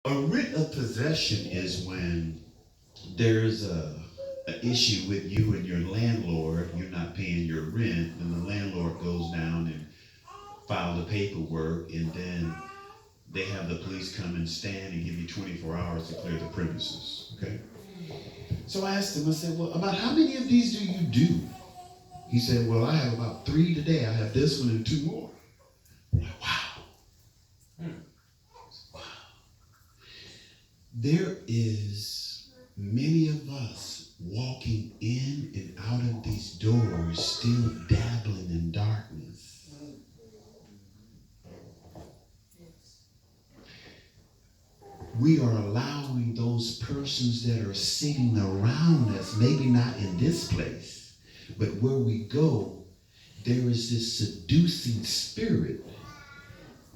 A writ of possession is when there's an issue with you and your landlord. You're not paying your rent, and the landlord goes down and file the paperwork, and then they have the police come and stand and give you 24 hours to clear the premises. Okay? So I asked him, I said, well, about how many of these do you do? He said, well, I have about 3 today. I have this one and 2 more. I'm like, wow. Wow. There is many of us walking in and out of these doors still dabbling in darkness. We are allowing those persons that are sitting around us, maybe not in this place, but where we go, there is this seducing spirit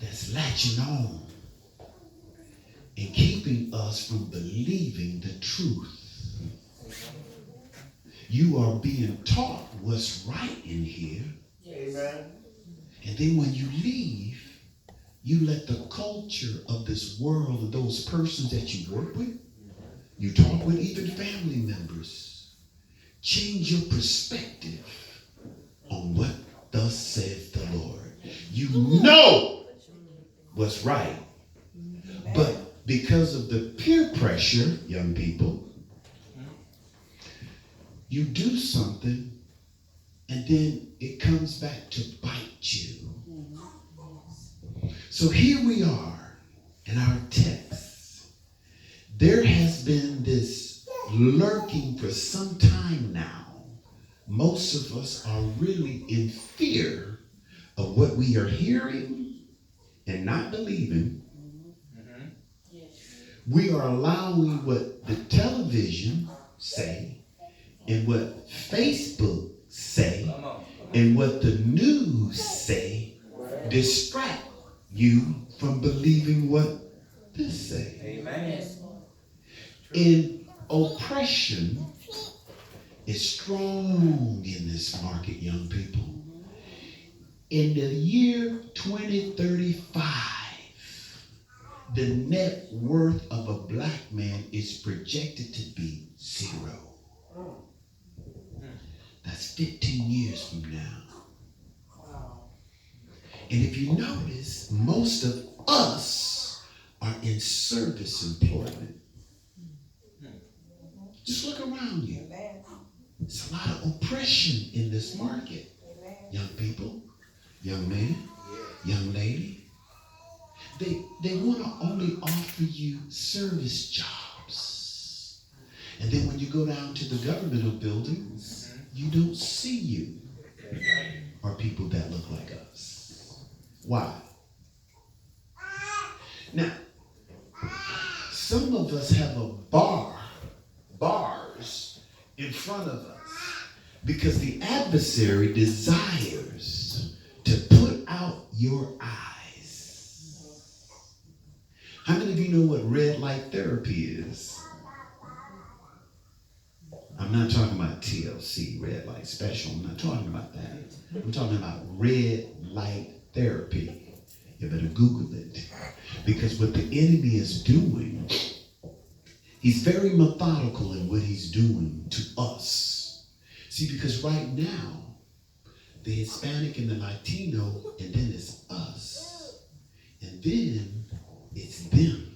that's latching on and keeping us from believing the truth. You are being taught what's right in here. Amen. And then when you leave, you let the culture of this world and those persons that you work with, you talk with, even family members, change your perspective on what thus saith the Lord. You know what's right, but because of the peer pressure, young people, you do something and then it comes back to bite you. So here we are in our text. There has been this lurking for some time now. Most of us are really in fear of what we are hearing and not believing. We are allowing what the television say and what Facebook say and what the news say distract you from believing what this say. Amen. And oppression is strong in this market, young people. In the year 2035, the net worth of a black man is projected to be 0. That's 15 years from now. And if you notice, most of us are in service employment. Just look around you. There's a lot of oppression in this market. Young people, young man, young lady. They want to only offer you service jobs. And then when you go down to the governmental buildings, you don't see you or people that look like us. Why? Now, some of us have bars in front of us because the adversary desires to put out your eyes. How many of you know what red light therapy is? I'm not talking about TLC, red light special. I'm not talking about that. I'm talking about red light therapy. You better Google it. Because what the enemy is doing, he's very methodical in what he's doing to us. See, because right now, the Hispanic and the Latino, and then it's us. And then it's them.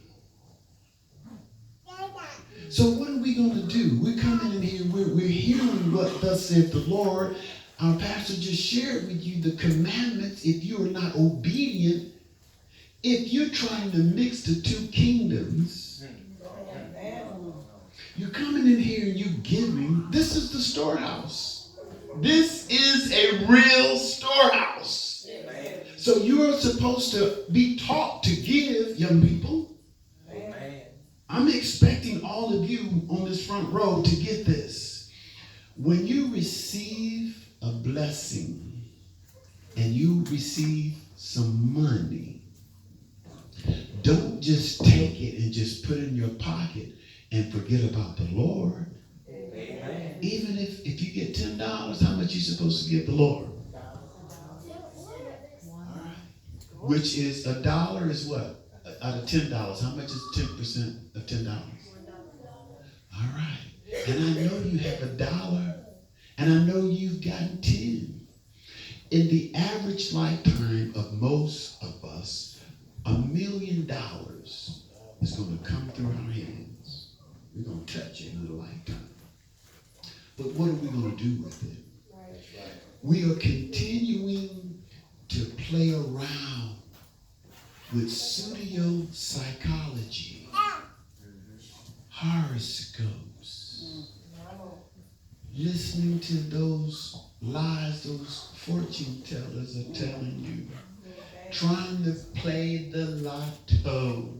So what are we going to do? We're coming in here, we're hearing what thus saith the Lord. Our pastor just shared with you the commandments. If you are not obedient, if you're trying to mix the two kingdoms, you're coming in here and you're giving. This is the storehouse. This is a real storehouse. So you are supposed to be taught to give, young people. I'm expecting all of you on this front row to get this. When you receive a blessing and you receive some money, don't just take it and just put it in your pocket and forget about the Lord. Amen. Even if you get $10, how much you supposed to give the Lord? All right. Which is $1 is what? Out of $10, how much is 10% of $10? All right. And I know you have $1, and I know you've gotten 10. In the average lifetime of most of us, $1 million is going to come through our hands. We're going to touch it in a lifetime. But what are we going to do with it? We are continuing to play around with pseudo psychology, horoscopes, listening to those lies those fortune tellers are telling you, trying to play the lotto.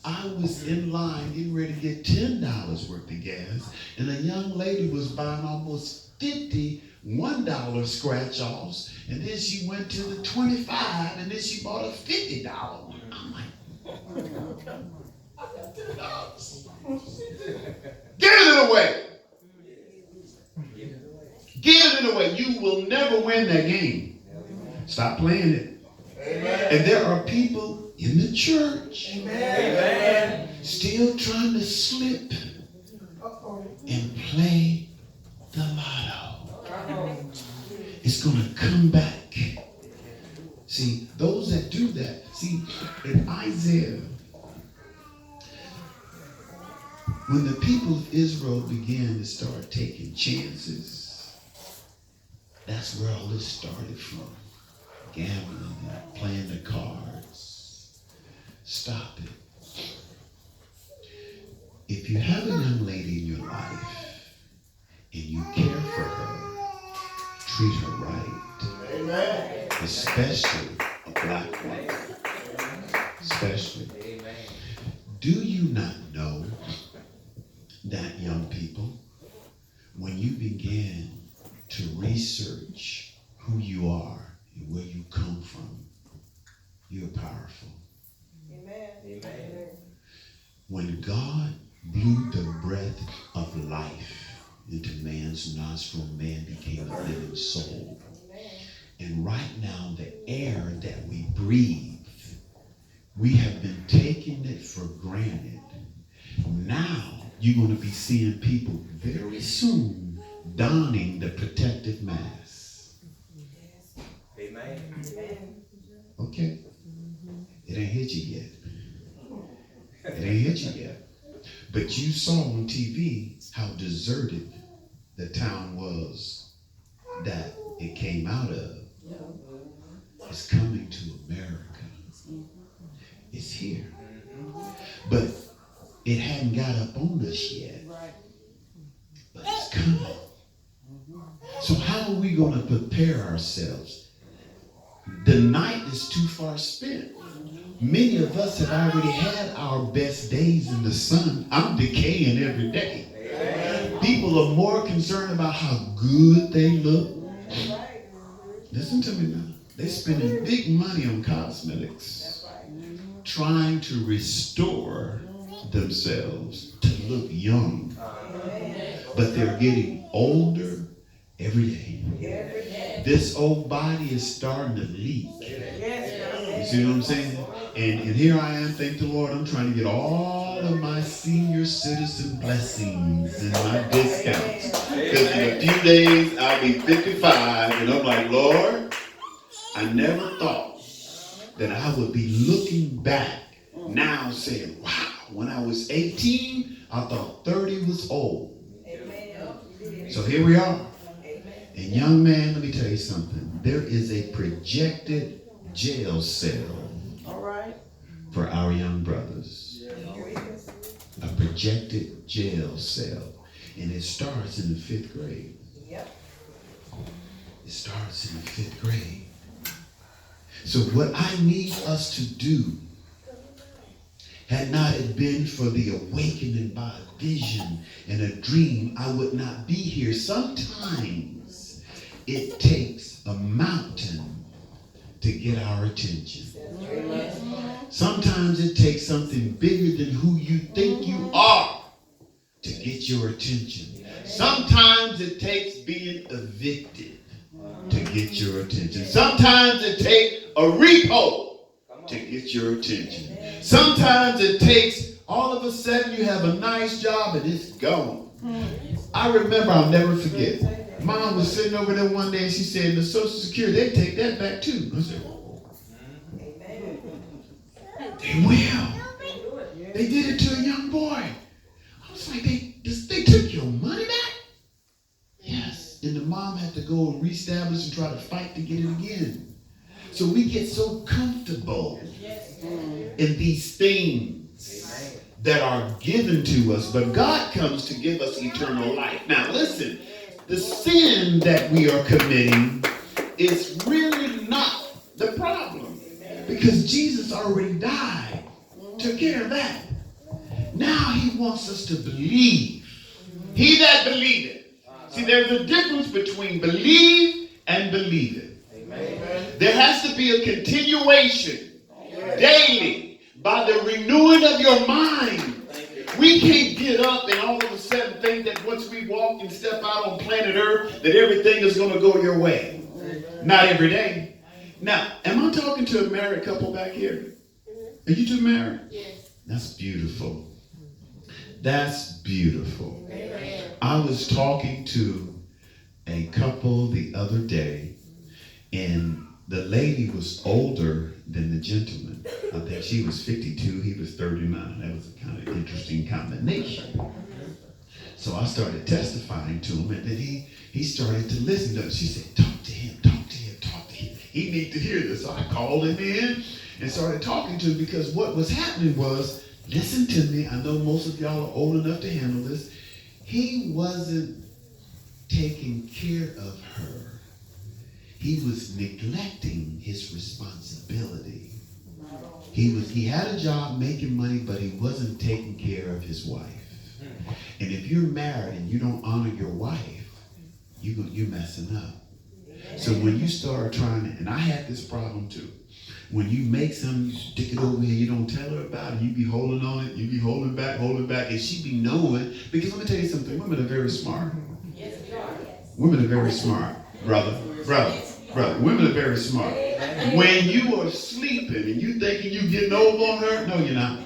I was in line getting ready to get $10 worth of gas, and a young lady was buying almost 50 $1 scratch-offs, and then she went to the 25, and then she bought a $50 one. I'm like, I got $10. Give it away. Give it away. You will never win that game. Stop playing it. Amen. And there are people in the church still trying to slip and play the lotto. It's going to come back. See, those that do that, see, in Isaiah, when the people of Israel began to start taking chances, that's where all this started from. Gambling and playing the cards. Stop it. If you have a young lady in your life and you care for her, treat her right. Amen. Especially a black woman. Especially. Amen. Do you not know that, young people, when you begin to research who you are and where you come from, you're powerful. Amen. Amen. When God blew the breath of life into man's nostril, man became a living soul. And right now, the air that we breathe, we have been taking it for granted. Now, you're going to be seeing people very soon donning the protective mask. Amen. Okay. It ain't hit you yet. It ain't hit you yet. But you saw on TV how deserted the town was that it came out of. It's coming to America. It's here. But it hadn't got up on us yet. But it's coming. So how are we going to prepare ourselves? The night is too far spent. Many of us have already had our best days in the sun. I'm decaying every day. People are more concerned about how good they look. Listen to me now. They're spending big money on cosmetics, trying to restore themselves to look young. But they're getting older every day. This old body is starting to leak. You see what I'm saying? And here I am, thank the Lord, I'm trying to get all of my senior citizen blessings and my discounts. Because in a few days, I'll be 55, and I'm like, Lord, I never thought that I would be looking back now saying, wow, when I was 18, I thought 30 was old. So here we are. And young man, let me tell you something. There is a projected jail cell for our young brothers. A projected jail cell. And it starts in the 5th grade. It starts in the 5th grade. So what I need us to do, had not it been for the awakening by a vision and a dream, I would not be here. Sometimes it takes a mountain to get our attention. Sometimes it takes something bigger than who you think you are to get your attention. Sometimes it takes being evicted to get your attention. Sometimes it takes a repo to get your attention. Sometimes it takes all of a sudden you have a nice job and it's gone. I remember, I'll never forget. Mom was sitting over there one day and she said, the Social Security, they take that back too. I said, oh. They will. They did it to a young boy. I was like, they took your money back? Yes. And the mom had to go and reestablish and try to fight to get it again. So we get so comfortable in these things that are given to us, but God comes to give us eternal life. Now listen, the sin that we are committing is really not the problem, because Jesus already died, took care of that. Now he wants us to believe. He that believeth. See, there's a difference between believe and believeth. There has to be a continuation daily by the renewing of your mind. We can't get up and all of a sudden think that once we walk and step out on planet Earth that everything is going to go your way. Not every day. Now, am I talking to a married couple back here? Are you two married? Yes. That's beautiful. That's beautiful. I was talking to a couple the other day, and the lady was older than the gentleman. I think she was 52, he was 39. That was a kind of interesting combination. So I started testifying to him, and then he started to listen to it. She said, talk to him, talk to him, talk to him. He needs to hear this. So I called him in and started talking to him, because what was happening was, listen to me, I know most of y'all are old enough to handle this. He wasn't taking care of her. He was neglecting his responsibility. He had a job making money, but he wasn't taking care of his wife. And if you're married and you don't honor your wife, you're messing up. So when you start trying to, and I had this problem too. When you make something, you stick it over here, you don't tell her about it, you be holding on it, you be holding back, and she be knowing. Because let me tell you something, women are very smart. Yes, we are. Women are very smart, brother. Women are very smart. When you are sleeping and you thinking you getting over on her, no, you're not.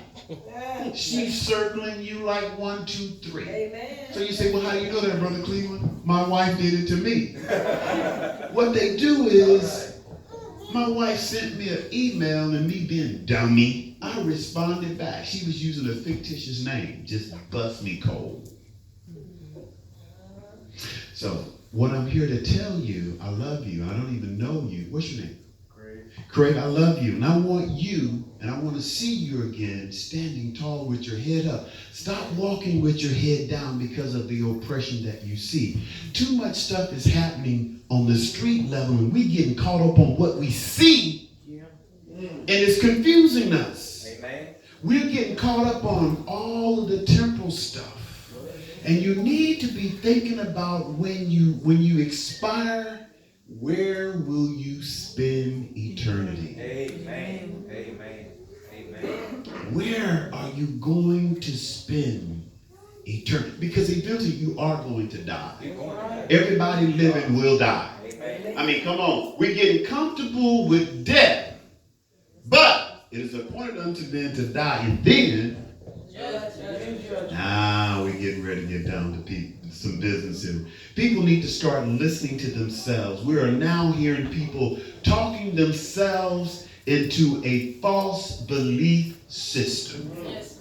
She's circling you like 1, 2, 3. Amen. So you say, well, how do you know that, Brother Cleveland? My wife did it to me. What they do is, my wife sent me an email, and me being dummy, I responded back. She was using a fictitious name, just bust me cold. So what I'm here to tell you, I love you. I don't even know you. What's your name? Craig, I love you. And I want you, and I want to see you again standing tall with your head up. Stop walking with your head down because of the oppression that you see. Too much stuff is happening on the street level, and we getting caught up on what we see, and it's confusing us. Amen. We're getting caught up on all of the temporal stuff. And you need to be thinking about when you expire, where will you spend eternity? Amen. Amen. Amen. Where are you going to spend eternity? Because eventually you are going to die. Everybody living will die. Amen. I mean, come on. We're getting comfortable with death. But it is appointed unto men to die, and then we're getting ready to get down to some business here. People need to start listening to themselves. We are now hearing people talking themselves into a false belief system. Yes.